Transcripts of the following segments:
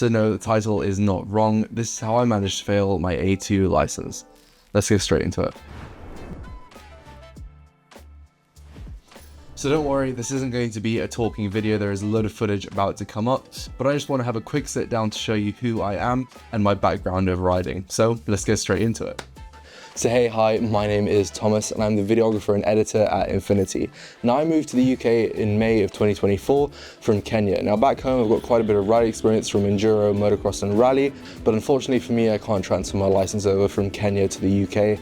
So no, the title is not wrong. This is how I managed to fail my A2 license. Let's get straight into it. So don't worry, this isn't going to be a talking video. There is a load of footage about to come up, but I just want to have a quick sit down to show you who I am and my background of riding. So let's get straight into it. So hey, hi, my name is Thomas and I'm the videographer and editor at Infinity. Now I moved to the UK in May of 2024 from Kenya. Now back home I've got quite a bit of ride experience from enduro, motocross and rally, but unfortunately for me I can't transfer my license over from Kenya to the UK.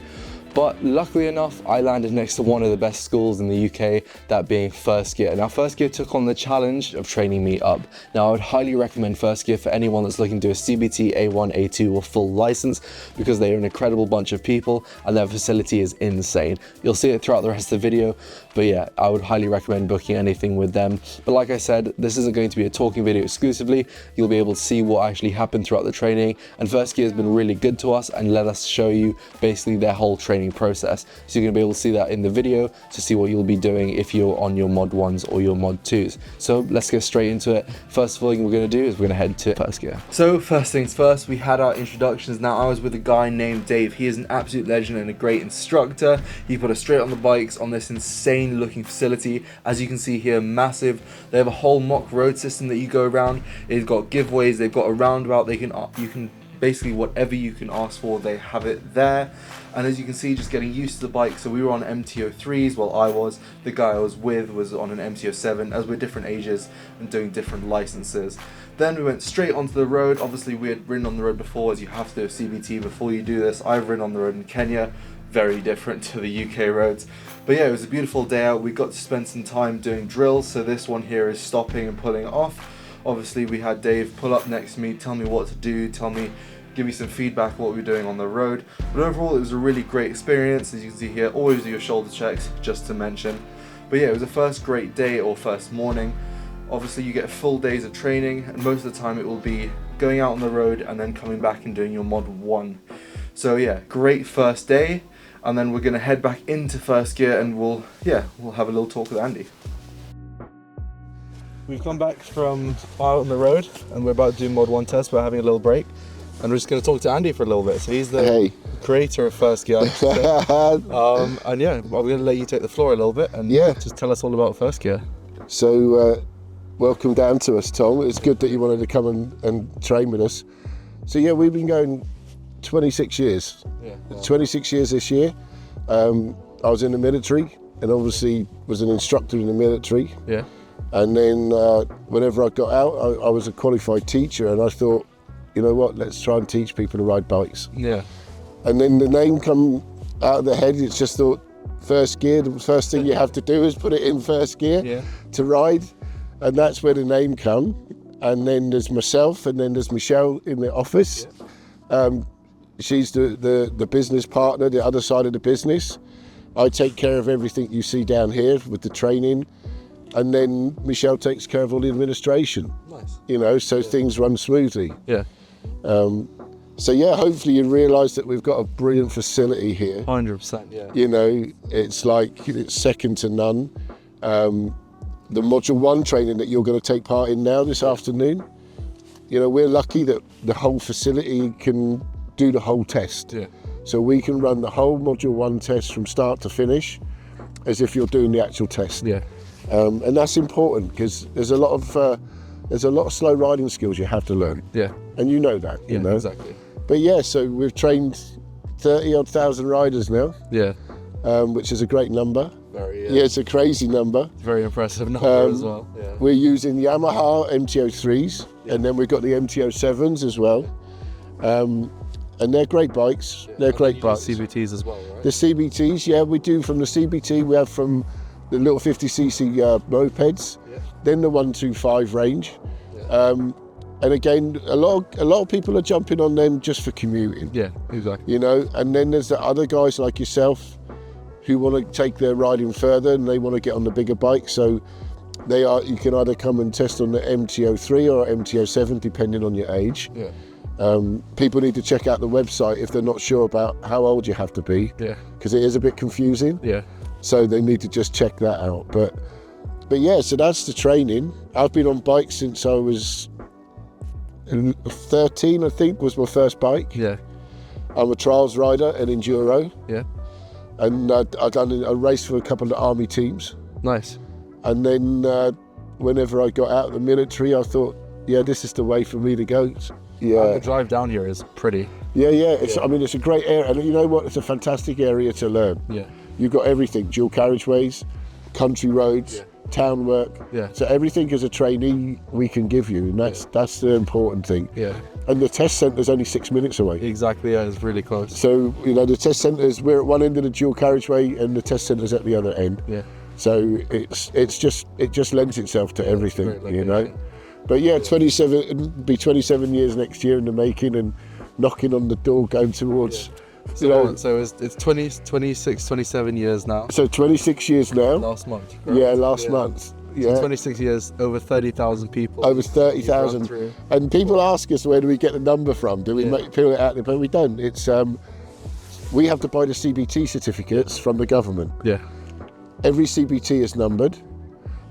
But luckily enough, I landed next to one of the best schools in the UK, that being First Gear. Now First Gear took on the challenge of training me up. Now I would highly recommend First Gear for anyone that's looking to do a CBT, A1, A2 or full license, because they are an incredible bunch of people and their facility is insane. You'll see it throughout the rest of the video, but yeah, I would highly recommend booking anything with them. But like I said, this isn't going to be a talking video exclusively. You'll be able to see what actually happened throughout the training, and First Gear has been really good to us and let us show you basically their whole training process. So you're going to be able to see that in the video to see what you'll be doing if you're on your mod 1s or your mod 2s. So let's get straight into it. First of all thing we're going to do is we're going to head to First Gear. So first things first, we had our introductions. Now I was with a guy named Dave. He is an absolute legend and a great instructor. He put us straight on the bikes on this insane looking facility. As you can see here, massive. They have a whole mock road system that you go around. They've got giveaways, they've got a roundabout. You can basically whatever you can ask for, they have it there. And as you can see, just getting used to the bike. So we were on MTO3s, well I was. The guy I was with was on an MTO7, as we're different ages and doing different licenses. Then we went straight onto the road. Obviously we had ridden on the road before, as you have to do a CBT before you do this. I've ridden on the road in Kenya, very different to the UK roads. But yeah, it was a beautiful day out. We got to spend some time doing drills. So this one here is stopping and pulling off. Obviously we had Dave pull up next to me, tell me what to do, give me some feedback on what we're doing on the road. But overall it was a really great experience. As you can see here, always do your shoulder checks, just to mention. But yeah, it was the first great day or first morning. Obviously you get full days of training, and most of the time it will be going out on the road and then coming back and doing your mod 1. So yeah, great first day, and then we're gonna head back into First Gear and we'll have a little talk with Andy. We've come back from out on the road and we're about to do mod 1 test. We're having a little break. And we're just going to talk to Andy for a little bit. So he's the creator of First Gear. And yeah, well, we're going to let you take the floor a little bit and just tell us all about First Gear. So welcome down to us, Tom. It's good that you wanted to come and train with us. So yeah, we've been going 26 years. Yeah, wow. 26 years this year. I was in the military and obviously was an instructor in the military. Yeah. And then whenever I got out, I was a qualified teacher, and I thought, you know what, let's try and teach people to ride bikes. Yeah. And then the name come out of the head. It's just thought, First Gear, the first thing you have to do is put it in first gear to ride. And that's where the name come. And then there's myself, and then there's Michelle in the office. She's the business partner, the other side of the business. I take care of everything you see down here with the training. And then Michelle takes care of all the administration. Nice. You know, so things run smoothly. Yeah. So yeah, hopefully you realise that we've got a brilliant facility here. 100%, yeah. You know, it's like, it's second to none. The Module 1 training that you're going to take part in now this afternoon, you know, we're lucky that the whole facility can do the whole test. Yeah. So we can run the whole Module 1 test from start to finish as if you're doing the actual test. Yeah. And that's important because there's a lot of slow riding skills you have to learn. Yeah. And you know that, you know. Exactly. But yeah, so we've trained 30-odd thousand riders now. Yeah. Which is a great number. Very, yeah, it's a crazy number. Very impressive number as well. Yeah. We're using Yamaha MTO3s, and then we've got the MTO7s as well. And they're great bikes. Yeah. They're great bikes. CBTs as well, right? The CBTs, yeah, we do from the CBT. We have from the little 50cc mopeds, then the 125 range. Yeah. And again, a lot of people are jumping on them just for commuting. Yeah, exactly. You know, and then there's the other guys like yourself who want to take their riding further and they want to get on the bigger bike. So you can either come and test on the MTO3 or MTO7 depending on your age. Yeah. People need to check out the website if they're not sure about how old you have to be. Yeah. Because it is a bit confusing. Yeah. So they need to just check that out. But yeah, so that's the training. I've been on bikes since I was 13, I think, was my first bike. Yeah. I'm a trials rider, an enduro. Yeah. And I've done a race for a couple of army teams. Nice. And then whenever I got out of the military, I thought, yeah, this is the way for me to go. Yeah. The drive down here is pretty. Yeah. I mean, it's a great area. And you know what? It's a fantastic area to learn. Yeah. You've got everything, dual carriageways, country roads, town work. Yeah. So everything as a trainee we can give you, and that's the important thing. Yeah. And the test centre's only 6 minutes away. Exactly, yeah, it's really close. So, you know, the test centre's, we're at one end of the dual carriageway and the test centre's at the other end. Yeah. So it just lends itself to everything, you know. But yeah, 27 years next year in the making, and knocking on the door, going towards, So, you know. So it's 26, 27 years now. So 26 years now. Last month. Right? Yeah, last month. Yeah. So 26 years, over 30,000 people. Over 30,000. And people ask us, where do we get the number from? Do we peel it out there? But we don't. It's we have to buy the CBT certificates from the government. Yeah. Every CBT is numbered,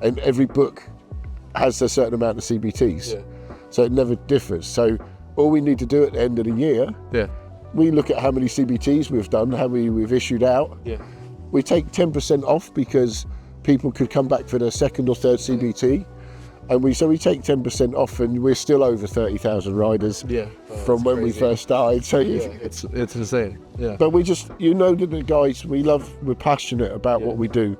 and every book has a certain amount of CBTs. Yeah. So it never differs. So all we need to do at the end of the year, we look at how many CBTs we've done, how many we've issued out. Yeah. We take 10% off because people could come back for their second or third CBT, and we take 10% off, and we're still over 30,000 riders from when we first started. So it's insane. Yeah. but we just, you know, that the guys we're passionate about what we do.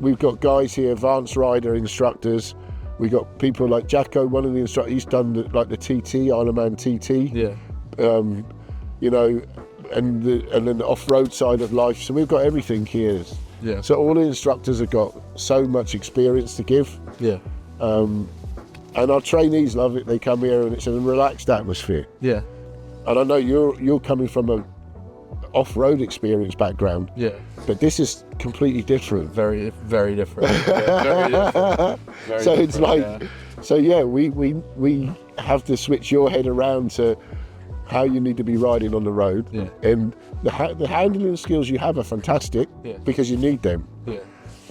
We've got guys here, advanced rider instructors. We got people like Jacko, one of the instructors. He's done the TT, Ironman TT. Yeah. You know, and then the off-road side of life. So we've got everything here. Yeah. So all the instructors have got so much experience to give. Yeah. And our trainees love it. They come here and it's a relaxed atmosphere. Yeah. And I know you're coming from a off-road experience background. Yeah. But this is completely different. Very, very different. Yeah, very different. Very So different, it's like, we have to switch your head around to how you need to be riding on the road. Yeah. And the handling skills you have are fantastic because you need them. Yeah.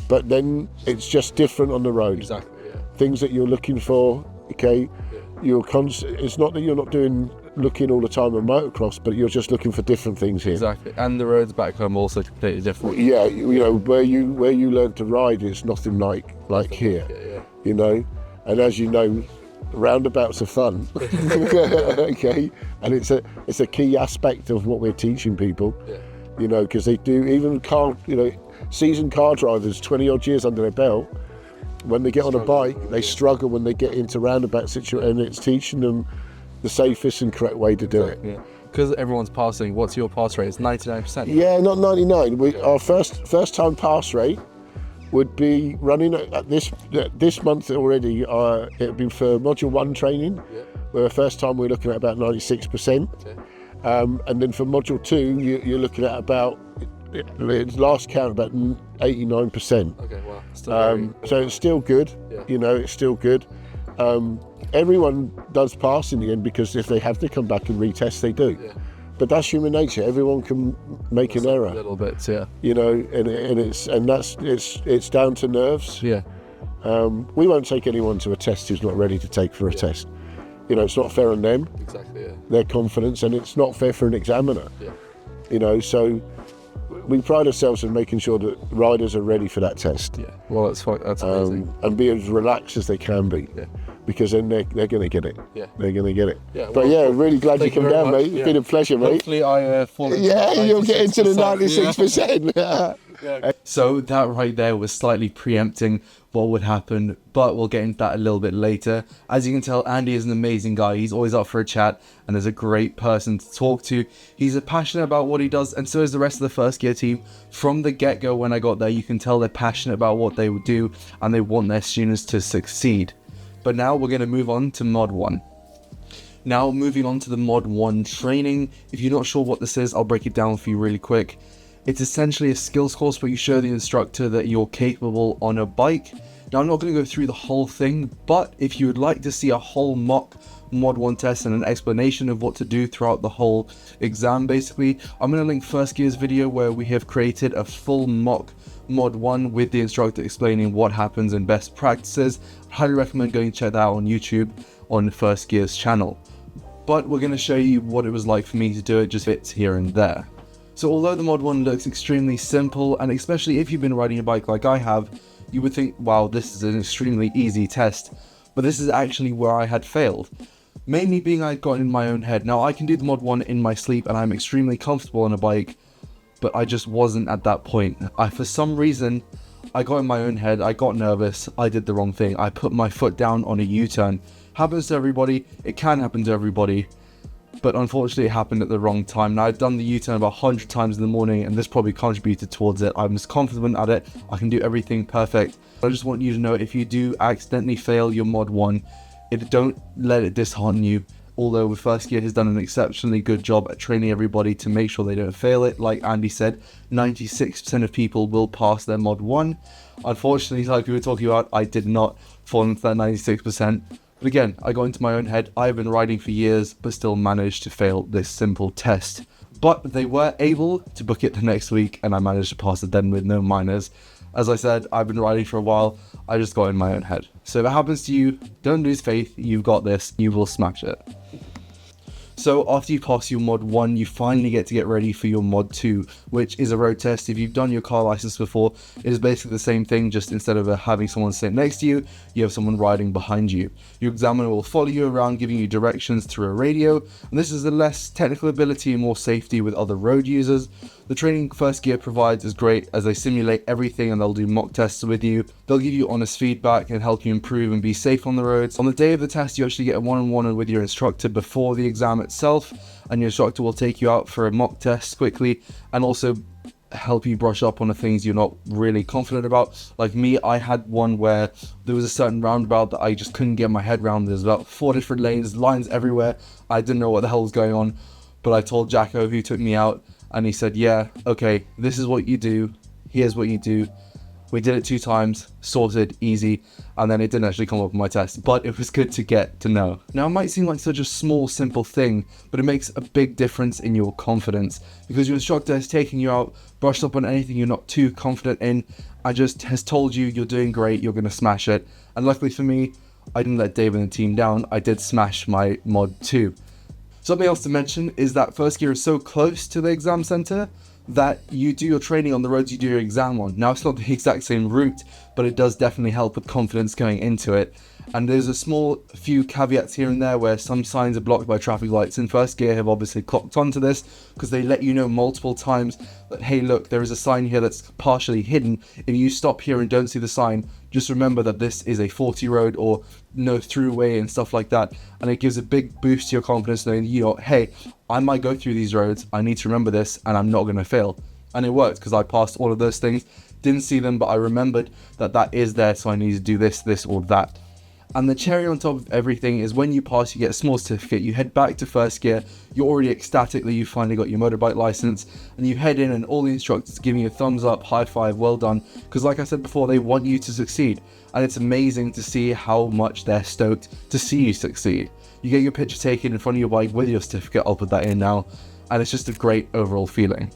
But then it's just different on the road. Exactly. Yeah. Things that you're looking for, okay? Yeah. It's not that you're not looking all the time on motocross, but you're just looking for different things here. Exactly. And the roads back home also completely different. Yeah, you know, where you learn to ride is nothing like here. Yeah. You know, and as you know, roundabouts are fun. Okay, and it's a key aspect of what we're teaching people. Yeah. You know, because they do, even seasoned car drivers, 20 odd years under their belt, when they get on a bike, they struggle when they get into roundabout situations, and it's teaching them the safest and correct way to do it. Yeah. Because everyone's passing. What's your pass rate? It's 99%. Yeah, not 99. Our first time pass rate would be running at this month already. It'll be for module 1 training, where the first time we're looking at about 96%. Okay. And then for module 2, you're looking at about, last count, about 89%. Okay, wow. Still so it's still good. Yeah. You know, it's still good. Everyone does pass in the end, because if they have to come back and retest, they do. Yeah. But that's human nature. Everyone can make an error. A little bit, yeah. You know, and it's down to nerves. Yeah. We won't take anyone to a test who's not ready to take for a test. You know, it's not fair on them, Exactly, yeah. their confidence, and it's not fair for an examiner. Yeah. You know, so we pride ourselves in making sure that riders are ready for that test. Yeah. Well, that's amazing. And be as relaxed as they can be. Yeah. Because then they're going to get it. Yeah. They're going to get it. Yeah, But well, really glad you thank you come very down, much. mate. Yeah. It's been a pleasure, mate. Hopefully I fall into You'll get into the 96%. 96%. Yeah. So that right there was slightly preempting what would happen, but we'll get into that a little bit later. As you can tell, Andy is an amazing guy. He's always up for a chat and is a great person to talk to. He's passionate about what he does, and so is the rest of the First Gear team. From the get-go, when I got there, you can tell they're passionate about what they would do, and they want their students to succeed. But now we're going to move on to Mod 1. Now, moving on to the Mod 1 training. If you're not sure what this is, I'll break it down for you really quick. It's essentially a skills course where you show the instructor that you're capable on a bike. Now, I'm not going to go through the whole thing, but if you would like to see a whole mock Mod 1 test and an explanation of what to do throughout the whole exam, basically, I'm going to link First Gear's video where we have created a full mock Mod 1 with the instructor explaining what happens and best practices. I highly recommend going to check that out on YouTube on First Gear's channel. but we're going to show you what it was like for me to do it, just bits here and there. So although the mod 1 looks extremely simple, and especially if you've been riding a bike like I have, you would think, wow, this is an extremely easy test, but this is actually where I had failed. Mainly being I'd gotten in my own head. Now I can do the mod 1 in my sleep and I'm extremely comfortable on a bike, but I just wasn't at that point. For some reason, I got in my own head, I got nervous, I did the wrong thing. I put my foot down on a U-turn. Happens to everybody, it can happen to everybody, but unfortunately it happened at the wrong time. Now I've done the U-turn about 100 times in the morning and this probably contributed towards it. I'm as confident at it, I can do everything perfect. I just want you to know, if you do accidentally fail your mod 1, don't let it dishearten you. Although the First Gear has done an exceptionally good job at training everybody to make sure they don't fail it. Like Andy said, 96% of people will pass their mod 1. Unfortunately, like we were talking about, I did not fall into that 96%. But again, I got into my own head. I've been riding for years, but still managed to fail this simple test. But they were able to book it the next week, and I managed to pass it then with no minors. As I said, I've been riding for a while. I just got in my own head. So if it happens to you, don't lose faith. You've got this. You will smash it. So after you pass your mod 1, you finally get to get ready for your mod 2, which is a road test. If you've done your car license before, it is basically the same thing, just instead of having someone sit next to you, you have someone riding behind you. Your examiner will follow you around, giving you directions through a radio, and this is a less technical ability and more safety with other road users. The training First Gear provides is great, as they simulate everything and they'll do mock tests with you. They'll give you honest feedback and help you improve and be safe on the roads. On the day of the test, you actually get a one-on-one with your instructor before the exam itself, and your instructor will take you out for a mock test quickly and also help you brush up on the things you're not really confident about. Like me, I had one where there was a certain roundabout that I just couldn't get my head around. There's about 4 different lines everywhere. I didn't know what the hell was going on, but I told Jacko, who took me out, and he said, yeah, okay, this is what you do, here's what you do. We did it 2 times, sorted, easy, and then it didn't actually come up on my test, but it was good to get to know. Now, it might seem like such a small, simple thing, but it makes a big difference in your confidence, because your instructor has taken you out, brushed up on anything you're not too confident in, and just has told you you're doing great, you're going to smash it. And luckily for me, I didn't let Dave and the team down. I did smash my mod 2. Something else to mention is that First Gear is so close to the exam center that you do your training on the roads you do your exam on. Now, it's not the exact same route, but it does definitely help with confidence going into it. And there's a few caveats here and there where some signs are blocked by traffic lights, and First Gear have obviously clocked onto this because they let you know multiple times that, hey, look, there is a sign here that's partially hidden. If you stop here and don't see the sign, just remember that this is a 40 road or no throughway and stuff like that. And it gives a big boost to your confidence knowing, hey, I might go through these roads, I need to remember this, and I'm not going to fail. And it worked because I passed all of those things, didn't see them, but I remembered that that is there, so I need to do this, or that. And the cherry on top of everything is when you pass, you get a small certificate, you head back to First Gear, you're already ecstatic that you finally got your motorbike license, and you head in and all the instructors giving you a thumbs up, high five, well done, because like I said before, they want you to succeed, and it's amazing to see how much they're stoked to see you succeed. You get your picture taken in front of your bike with your certificate, I'll put that in now, and it's just a great overall feeling.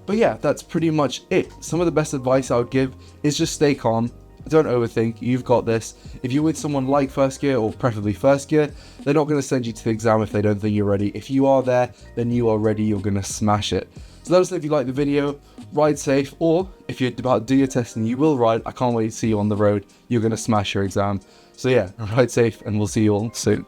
But yeah, that's pretty much it. Some of the best advice I would give is just stay calm. Don't overthink, you've got this. If you're with someone like First Gear, or preferably First Gear, they're not going to send you to the exam if they don't think you're ready. If you are there, then you are ready, you're going to smash it. So let us know if you like the video, ride safe, or if you're about to do your test and you will ride, I can't wait to see you on the road, you're going to smash your exam. So yeah, ride safe, and we'll see you all soon.